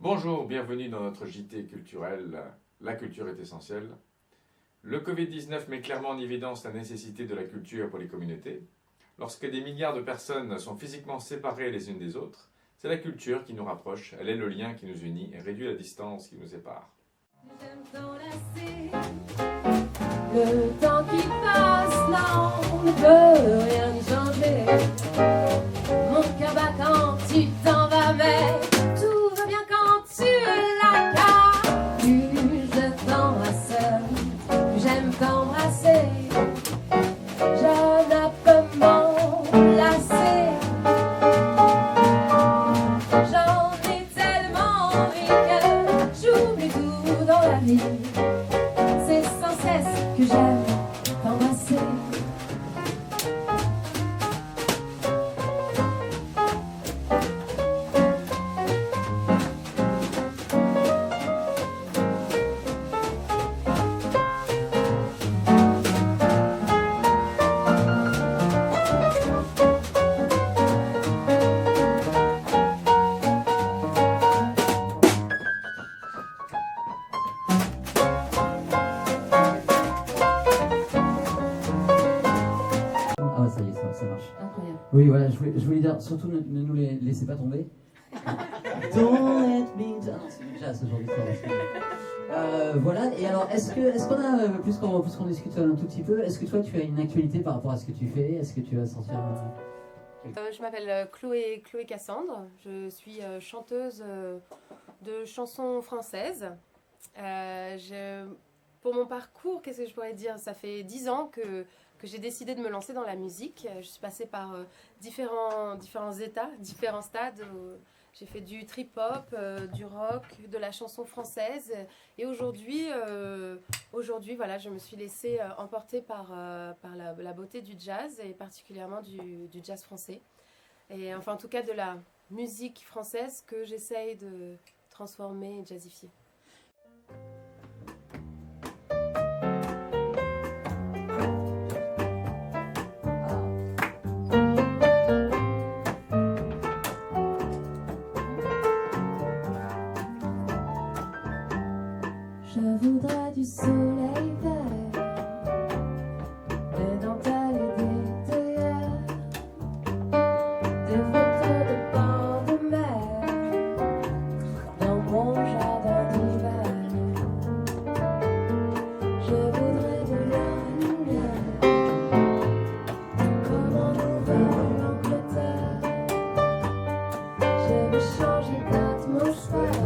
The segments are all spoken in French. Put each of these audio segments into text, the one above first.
Bonjour, bienvenue dans notre JT culturel. La culture est essentielle. Le Covid-19 met clairement en évidence la nécessité de la culture pour les communautés. Lorsque des milliards de personnes sont physiquement séparées les unes des autres, c'est la culture qui nous rapproche, elle est le lien qui nous unit et réduit la distance qui nous sépare. Le temps qui passe, là, on ne peut rien changer. Mon cœur bat quand tu t'en vas, mais tout va bien quand tu es là. Car plus je t'embrasse, plus j'aime t'embrasser. Je ne peux m'en lasser. J'en ai tellement envie que j'oublie tout dans la vie. C'est sans cesse que j'aime t'embrasser. Ah, ça y est, ça marche. Incroyable. Oui, voilà, je voulais dire, surtout ne nous les laissez pas tomber. Don't let me down. C'est déjà ce genre d'histoire aussi. Voilà, et alors, est-ce qu'on a, puisqu'on discute un tout petit peu, est-ce que toi tu as une actualité par rapport à ce que tu fais? Est-ce que tu vas sortir Je m'appelle Chloé Cassandre, je suis chanteuse de chansons françaises. Pour mon parcours, qu'est-ce que je pourrais dire? Ça fait 10 ans que j'ai décidé de me lancer dans la musique. Je suis passée par différents états, différents stades. J'ai fait du trip-hop, du rock, de la chanson française. Et aujourd'hui, voilà, je me suis laissée emporter par la beauté du jazz, et particulièrement du jazz français. Et enfin, en tout cas, de la musique française que j'essaye de transformer et jazzifier. Je voudrais du soleil vert, des dentelles et des théières, des photos de bords de mer dans mon jardin d'hiver. Je voudrais de la lumière comme en Nouvelle-Angleterre. Je veux changer d'atmosphère.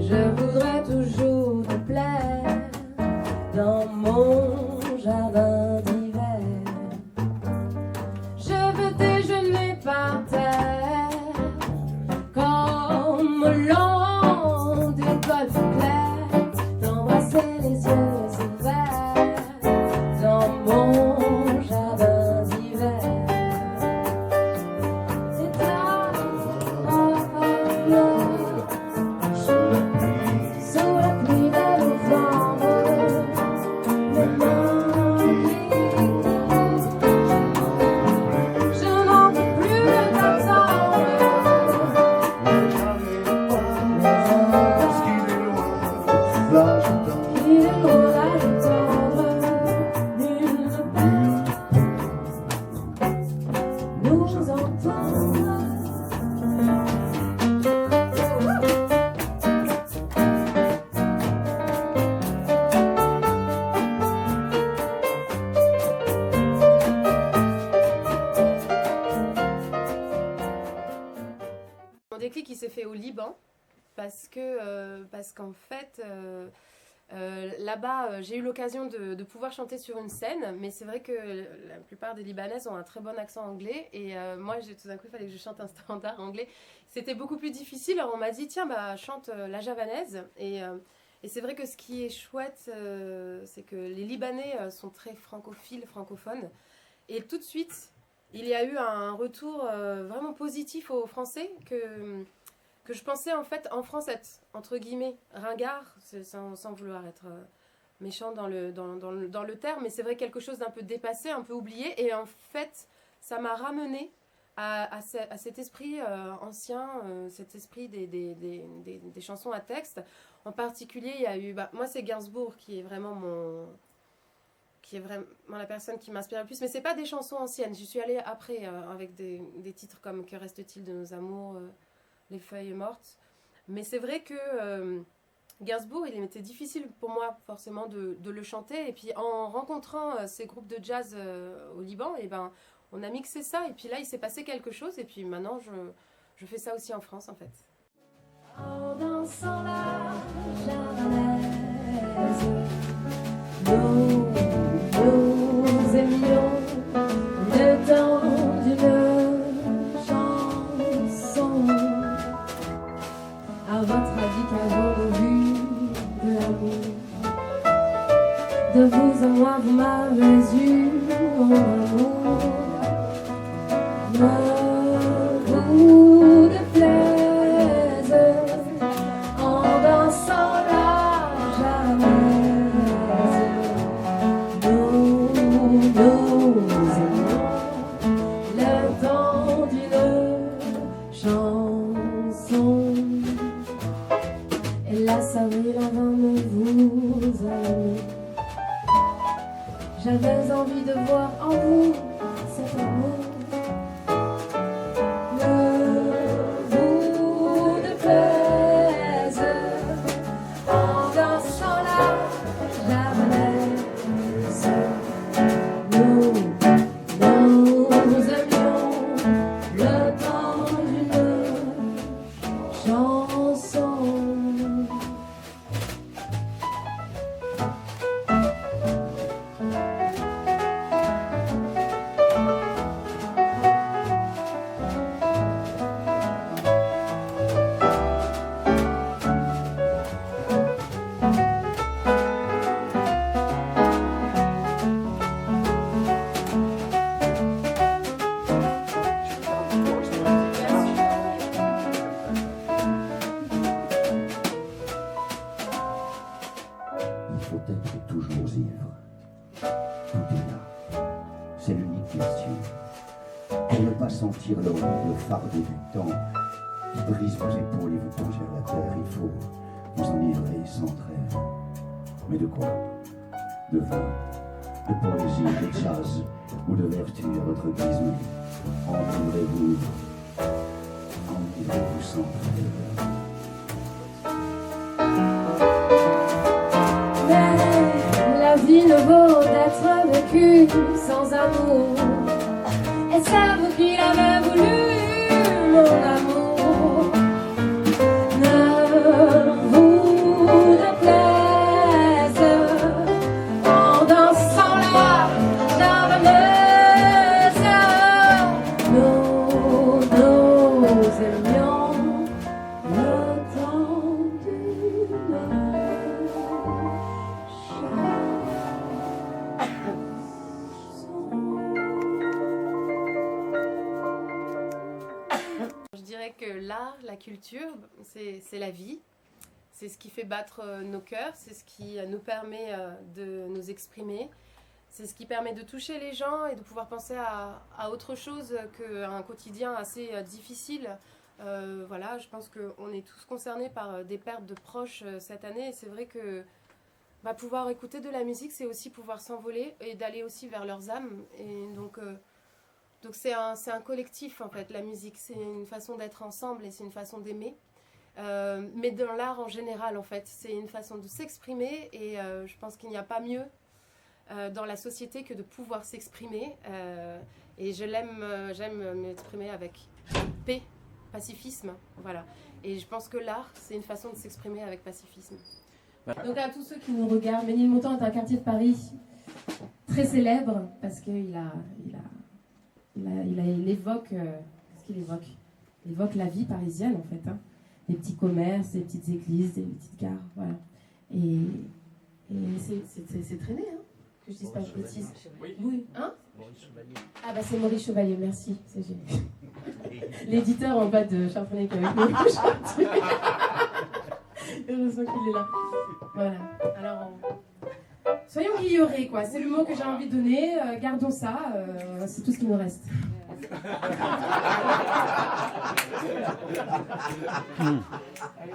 Je voudrais toujours te plaire dans mon jardin d'hiver. Je veux déjeuner par terre comme au long du golfe clair, t'embrasser les yeux ouverts dans mon jardin d'hiver. C'est ta sous la pluie de novembre, les mains je n'en peux plus d'attendre. Parce qu'il est loin, là j'attends. Il est loin là d'attendre. Nul ne peut nous entendre. s'est fait au Liban parce qu'en fait, là-bas, j'ai eu l'occasion de pouvoir chanter sur une scène, mais c'est vrai que la plupart des Libanaises ont un très bon accent anglais et moi, tout d'un coup, il fallait que je chante un standard anglais. C'était beaucoup plus difficile. Alors on m'a dit, tiens, bah, chante la javanaise. Et c'est vrai que ce qui est chouette, c'est que les Libanais sont très francophiles, francophones. Et tout de suite, il y a eu un retour vraiment positif aux Français que je pensais en fait en France être, entre guillemets, ringard, sans vouloir être méchant dans le terme, mais c'est vrai quelque chose d'un peu dépassé, un peu oublié. Et en fait, ça m'a ramené à cet esprit ancien, cet esprit des chansons à texte. En particulier, il y a eu... moi, c'est Gainsbourg qui est vraiment la personne qui m'inspire le plus. Mais c'est pas des chansons anciennes. J'y suis allée après avec des titres comme Que reste-t-il de nos amours, Les feuilles mortes. Mais c'est vrai que Gainsbourg, il était difficile pour moi forcément de le chanter. Et puis en rencontrant ces groupes de jazz au Liban, et ben, on a mixé ça. Et puis là, il s'est passé quelque chose. Et puis maintenant, je fais ça aussi en France, en fait. En dansant la javanaise, nous aimions le temps d'une chanson. À votre avis, qu'avons-nous vu de l'amour? De vous à moi, vous m'avez eu, mon amour. Ne vous déplaise en dansant la javanaise. Nous aimons le temps d'une chanson. Et la savouille avant de vous aimer. J'avais envie de voir en vous cet amour. Sentir l'horrible fardeau du temps qui brise vos épaules et vous plonge vers la terre. Il faut vous enivrer sans trêve. Mais de quoi? De vin, de poésie, de jazz ou de vertu à votre guise. Enivrez-vous sans trêve. Mais la vie ne vaut d'être vécue sans amour. Et c'est vous qui l'avez voulu, mon amour. Ne vous déplaise en dansant la javanaise. Nous aimions le temps d'une Que l'art, la culture, c'est la vie. C'est ce qui fait battre nos cœurs, c'est ce qui nous permet de nous exprimer. C'est ce qui permet de toucher les gens et de pouvoir penser à autre chose qu'un quotidien assez difficile. Voilà, je pense qu'on est tous concernés par des pertes de proches cette année. Et c'est vrai que pouvoir écouter de la musique, c'est aussi pouvoir s'envoler et d'aller aussi vers leurs âmes. Et donc c'est un collectif en fait, la musique, c'est une façon d'être ensemble et c'est une façon d'aimer. Mais dans l'art en général en fait, c'est une façon de s'exprimer et je pense qu'il n'y a pas mieux dans la société que de pouvoir s'exprimer. Et j'aime m'exprimer avec paix, pacifisme, voilà. Et je pense que l'art, c'est une façon de s'exprimer avec pacifisme. Donc à tous ceux qui nous regardent, Ménilmontant est un quartier de Paris très célèbre parce qu'il évoque, qu'est-ce qu'il évoque? Il évoque la vie parisienne en fait, hein. Des petits commerces, des petites églises, des petites gares, voilà. Et c'est traîné, hein, que je dise pas de bêtises. Oui, hein? Ah bah c'est Maurice Chevalier, merci. L'éditeur en bas de Charbonnet qui est avec nous aujourd'hui. Heureusement qu'il est là. Voilà. Alors, soyons guillerés, quoi. C'est le mot que j'ai envie de donner. Gardons ça. C'est tout ce qui nous reste. Allez,